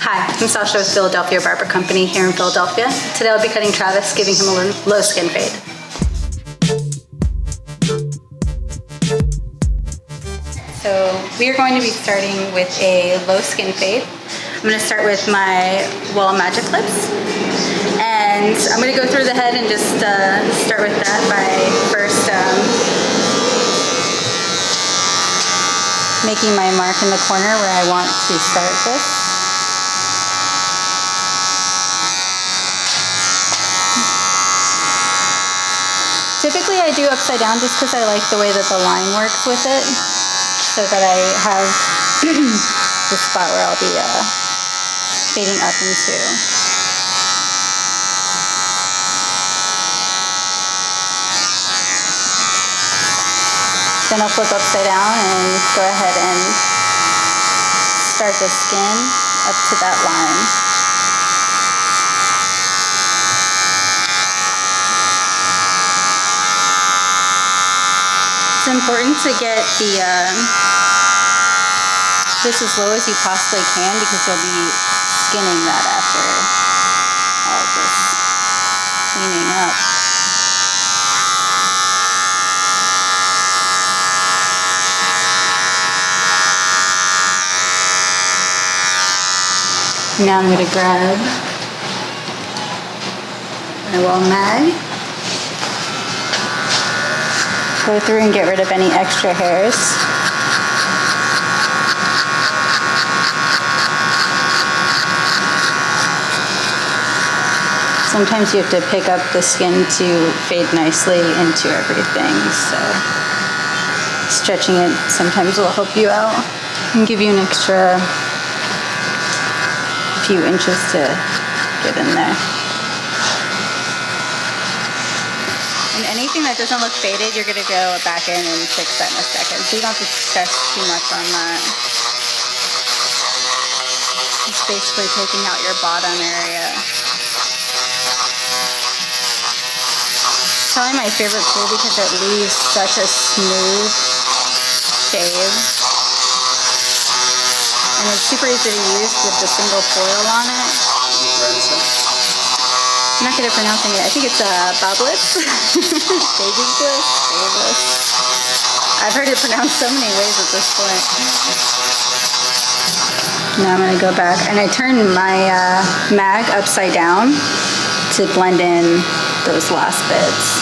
Hi, I'm Sasha with Philadelphia Barber Company here in Philadelphia. Today I'll be cutting Travis, giving him a low skin fade. So we are going to be starting with a low skin fade. I'm going to start with my wall magic clips. And I'm going to go through the head and just start with that by first making my mark in the corner where I want to start this. Typically I do upside down just because I like the way that the line works with it, so that I have the spot where I'll be fading up into. Then I'll flip upside down and go ahead and start the skin up to that line. It's important to get this as low as you possibly can because you'll be skinning that after all this cleaning up. Now I'm going to grab my wall mag. Go through and get rid of any extra hairs. Sometimes you have to pick up the skin to fade nicely into everything, so stretching it sometimes will help you out and give you an extra few inches to get in there. And anything that doesn't look faded, you're going to go back in and fix that in a second. So you don't have to stress too much on that. It's basically taking out your bottom area. It's probably my favorite tool because it leaves such a smooth shave. And it's super easy to use with the single foil on it. I'm not good at pronouncing it. I think it's Bobliss. Babybliss. I've heard it pronounced so many ways at this point. Now I'm going to go back and I turn my mag upside down to blend in those last bits.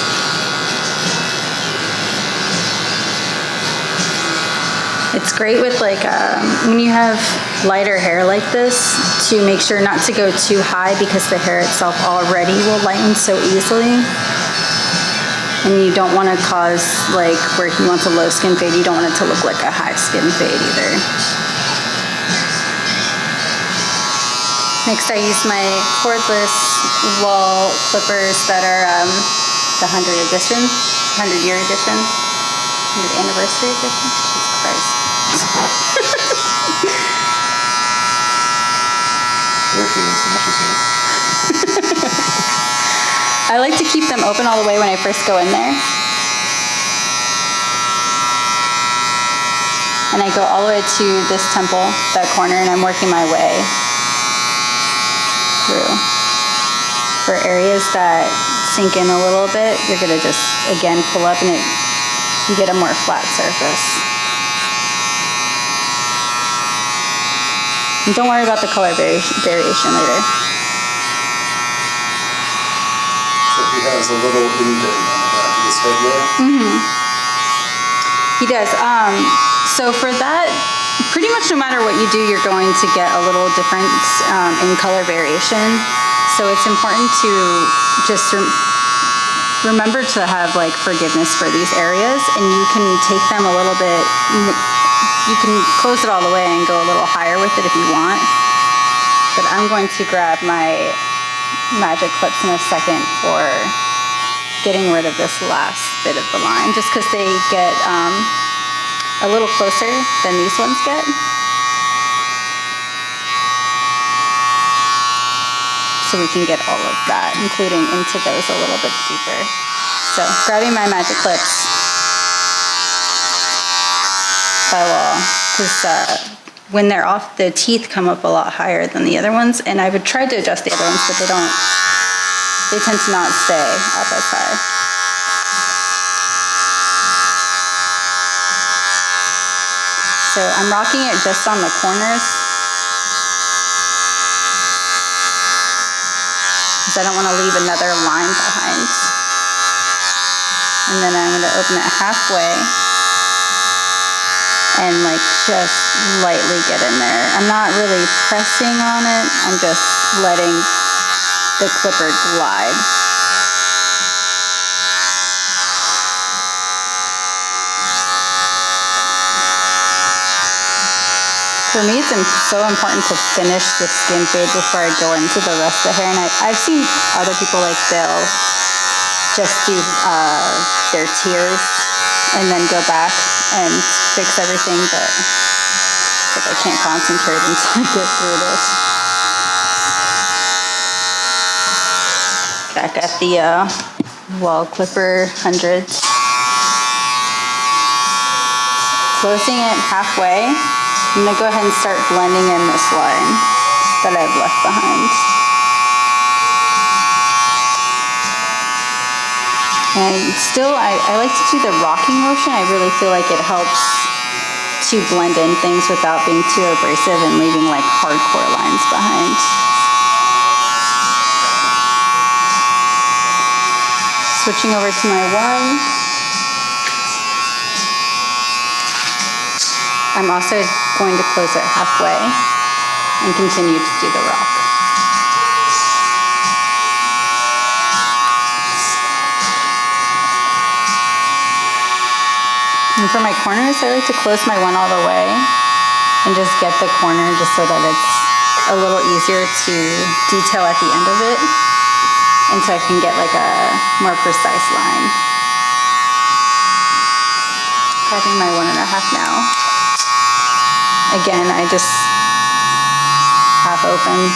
It's great with like when you have lighter hair like this to make sure not to go too high because the hair itself already will lighten so easily. And you don't want to cause, like where he wants a low skin fade, you don't want it to look like a high skin fade either. Next I use my cordless wall clippers that are the 100 edition, 100-year edition, 100 anniversary edition. Jesus Christ. I like to keep them open all the way when I first go in there. And I go all the way to this temple, that corner, and I'm working my way through. For areas that sink in a little bit, you're going to just, again, pull up and you get a more flat surface. And don't worry about the color variation later. So he has a little indent on the back of his head there? Mm-hmm. He does. So for that, pretty much no matter what you do, you're going to get a little difference in color variation. So it's important to just remember to have like forgiveness for these areas, and you can take them a little bit. You can close it all the way and go a little higher with it if you want. But I'm going to grab my magic clips in a second for getting rid of this last bit of the line, just because they get a little closer than these ones get. So we can get all of that, including into those a little bit deeper. So grabbing my magic clips by wall, because when they're off, the teeth come up a lot higher than the other ones. And I would try to adjust the other ones, but they tend to not stay up as high. So I'm rocking it just on the corners, because I don't want to leave another line behind. And then I'm going to open it halfway and like just lightly get in there. I'm not really pressing on it. I'm just letting the clipper glide. For me, it's so important to finish the skin fade before I go into the rest of the hair. And I've seen other people, like, they'll just do their tiers and then go back and fix everything, but like, I can't concentrate until I get through this. Back at the wall clipper hundreds. Closing it halfway. I'm going to go ahead and start blending in this line that I've left behind. And still, I like to do the rocking motion. I really feel like it helps to blend in things without being too abrasive and leaving like hardcore lines behind. Switching over to my one. I'm also going to close it halfway and continue to do the rock. And for my corners, I like to close my one all the way and just get the corner just so that it's a little easier to detail at the end of it, and so I can get like a more precise line. Grabbing my 1.5 now. Again, I just half open.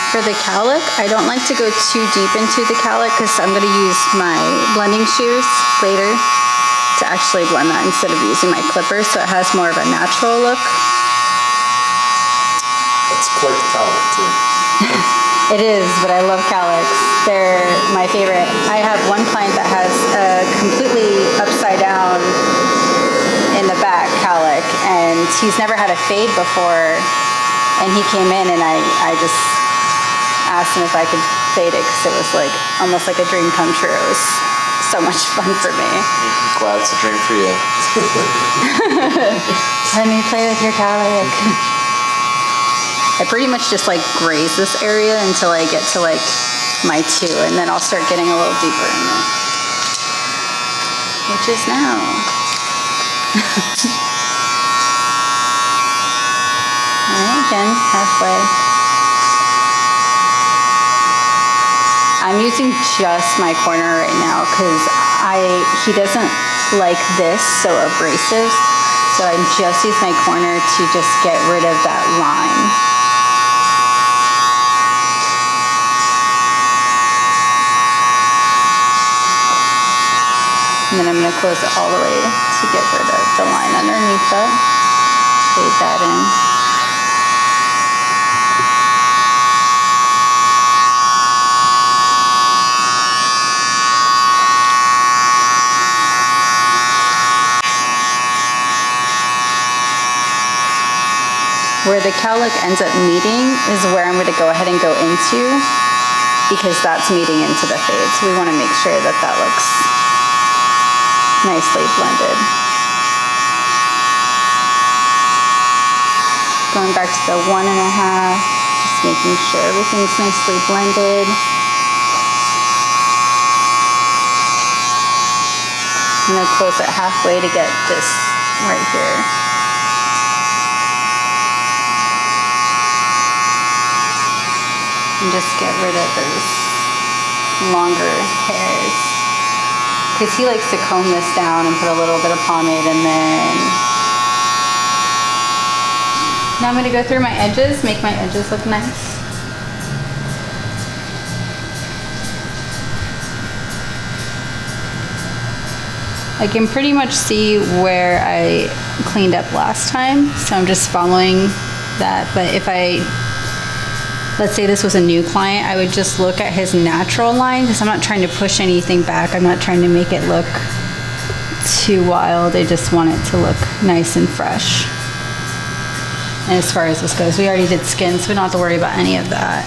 For the cowlick, I don't like to go too deep into the cowlick because I'm going to use my blending shears later to actually blend that instead of using my clipper, so it has more of a natural look. It's quite the cowlick too. It is, but I love cowlicks. They're my favorite. I have one client that has a completely upside down in the back cowlick, and he's never had a fade before, and he came in and I just asked him if I could fade it because it was like almost like a dream come true. It was so much fun for me. I'm glad it's a dream for you. Let me play with your cowlick. I pretty much just like graze this area until I get to like my 2, and then I'll start getting a little deeper in it. Which is now. Alright, again, halfway. I'm using just my corner right now because he doesn't like this so abrasive, so I just use my corner to just get rid of that line. And then I'm going to close it all the way to get rid of the line underneath that. Fade that in. Where the cowlick ends up meeting is where I'm going to go ahead and go into, because that's meeting into the fade. So we want to make sure that that looks nicely blended. Going back to the 1.5, just making sure everything's nicely blended. I'm going to close it halfway to get this right here. And just get rid of those longer hairs. Because he likes to comb this down and put a little bit of pomade, and then Now I'm gonna go through my edges, make my edges look nice. I can pretty much see where I cleaned up last time, so I'm just following that. But if let's say this was a new client, I would just look at his natural line, because I'm not trying to push anything back. I'm not trying to make it look too wild. I just want it to look nice and fresh. And as far as this goes, we already did skin, so we don't have to worry about any of that.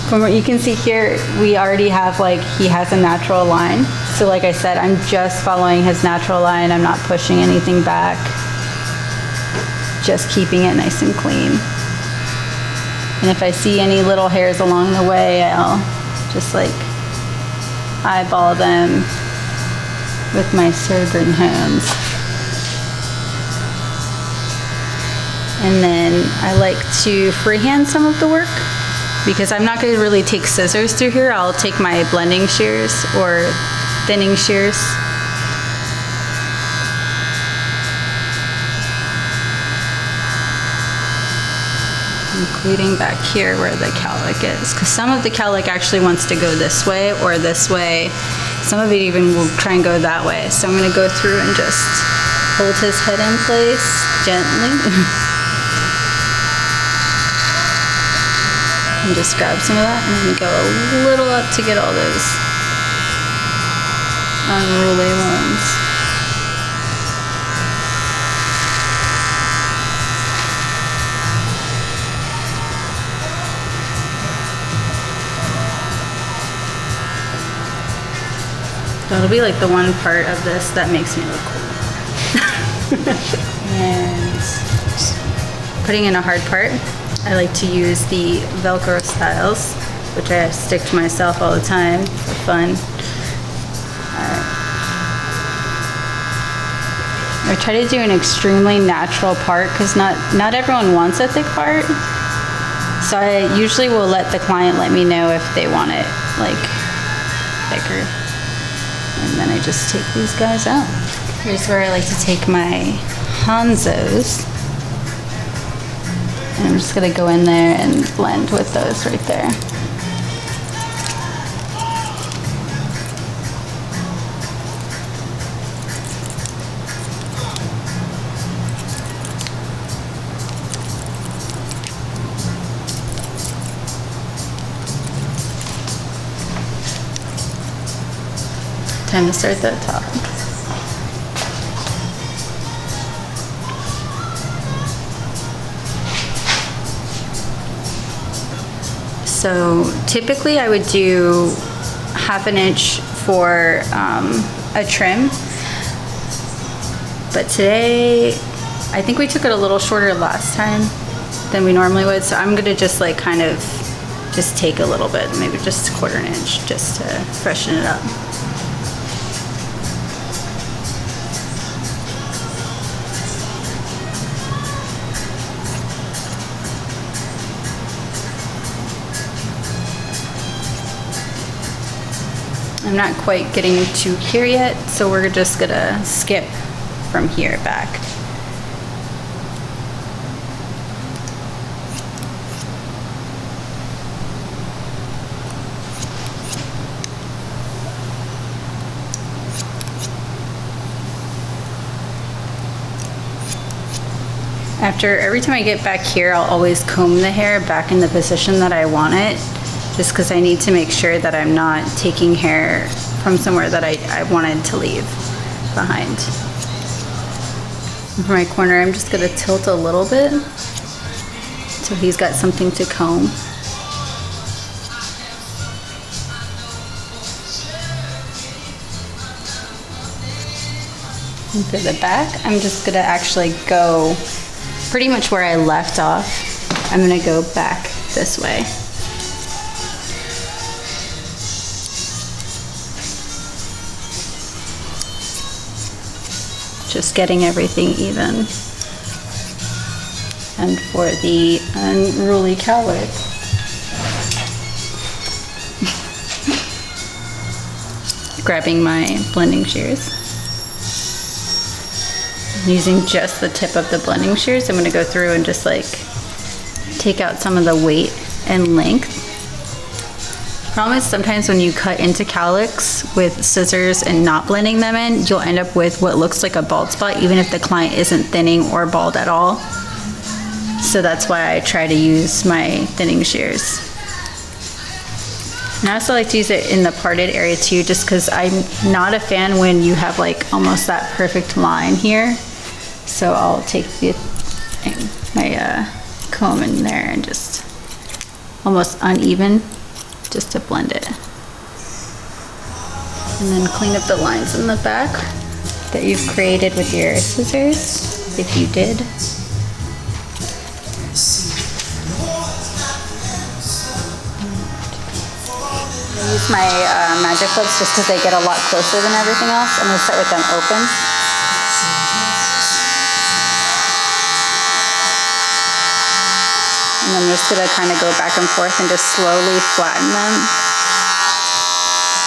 From what you can see here, we already have, like, he has a natural line. So like I said, I'm just following his natural line. I'm not pushing anything back. Just keeping it nice and clean. And if I see any little hairs along the way, I'll just like eyeball them with my surgeon hands. And then I like to freehand some of the work, because I'm not going to really take scissors through here. I'll take my blending shears or thinning shears. Including back here where the cowlick is, because some of the cowlick actually wants to go this way or this way. Some of it even will try and go that way. So I'm going to go through and just hold his head in place gently. And just grab some of that and then go a little up to get all those unruly ones. That'll be like the one part of this that makes me look cool. And putting in a hard part, I like to use the Velcro styles, which I stick to myself all the time for fun. I try to do an extremely natural part, because not everyone wants a thick part. So I usually will let the client let me know if they want it like thicker. And then I just take these guys out. Here's where I like to take my Hanzos. And I'm just gonna go in there and blend with those right there. Time to start that top. So typically I would do 1/2 inch for a trim, but today I think we took it a little shorter last time than we normally would, so I'm gonna just like kind of just take a little bit, maybe just 1/4 inch, just to freshen it up. I'm not quite getting to here yet, so we're just gonna skip from here back. Every time I get back here, I'll always comb the hair back in the position that I want it, just because I need to make sure that I'm not taking hair from somewhere that I wanted to leave behind. For my corner, I'm just gonna tilt a little bit so he's got something to comb. And for the back, I'm just gonna actually go pretty much where I left off. I'm gonna go back this way. Just getting everything even. And for the unruly cowlick, grabbing my blending shears. Using just the tip of the blending shears, I'm going to go through and just like take out some of the weight and length. Problem is sometimes when you cut into cowlicks with scissors and not blending them in, you'll end up with what looks like a bald spot even if the client isn't thinning or bald at all. So that's why I try to use my thinning shears. And I also like to use it in the parted area too, just because I'm not a fan when you have like almost that perfect line here. So I'll take my comb in there and just almost uneven, just to blend it. And then clean up the lines in the back that you've created with your scissors, if you did. I use my magic clips just because they get a lot closer than everything else. I'm going to start with them open. And I'm just going to kind of go back and forth and just slowly flatten them.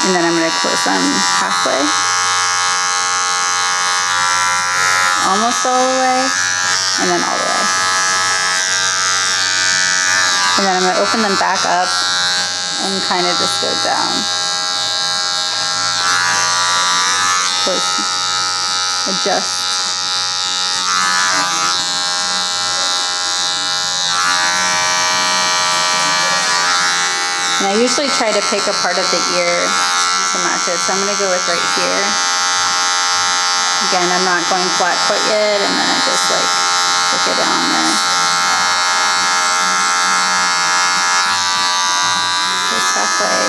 And then I'm going to close them halfway. Almost all the way. And then all the way. And then I'm going to open them back up and kind of just go down. Close. Adjust. And I usually try to pick a part of the ear to match it, so I'm going to go with right here. Again, I'm not going flat quite yet, and then I just like pick it down there. Just halfway.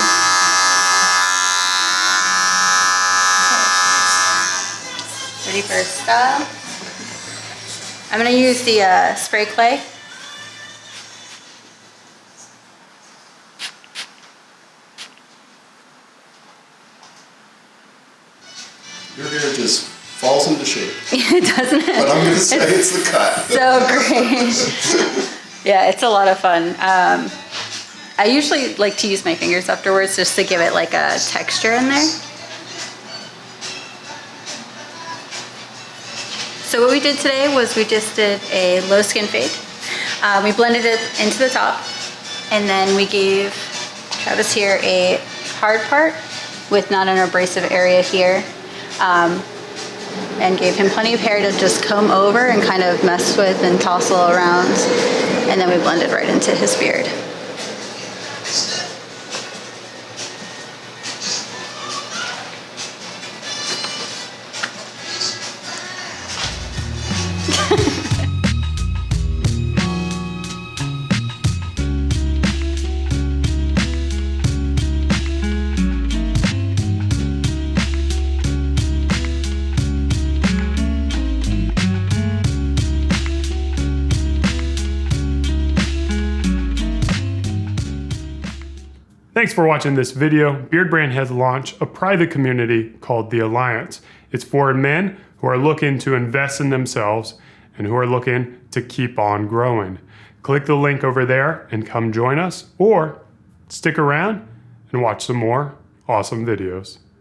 Okay. Ready for a style? I'm going to use the spray clay. Your hair just falls into shape. It doesn't. But I'm going to say it's the cut. So great. Yeah, it's a lot of fun. I usually like to use my fingers afterwards just to give it like a texture in there. So what we did today was we just did a low skin fade. We blended it into the top, and then we gave Travis here a hard part with not an abrasive area here. And gave him plenty of hair to just comb over and kind of mess with and tousle around. And then we blended right into his beard. Thanks for watching this video. Beardbrand has launched a private community called The Alliance. It's for men who are looking to invest in themselves and who are looking to keep on growing. Click the link over there and come join us, or stick around and watch some more awesome videos.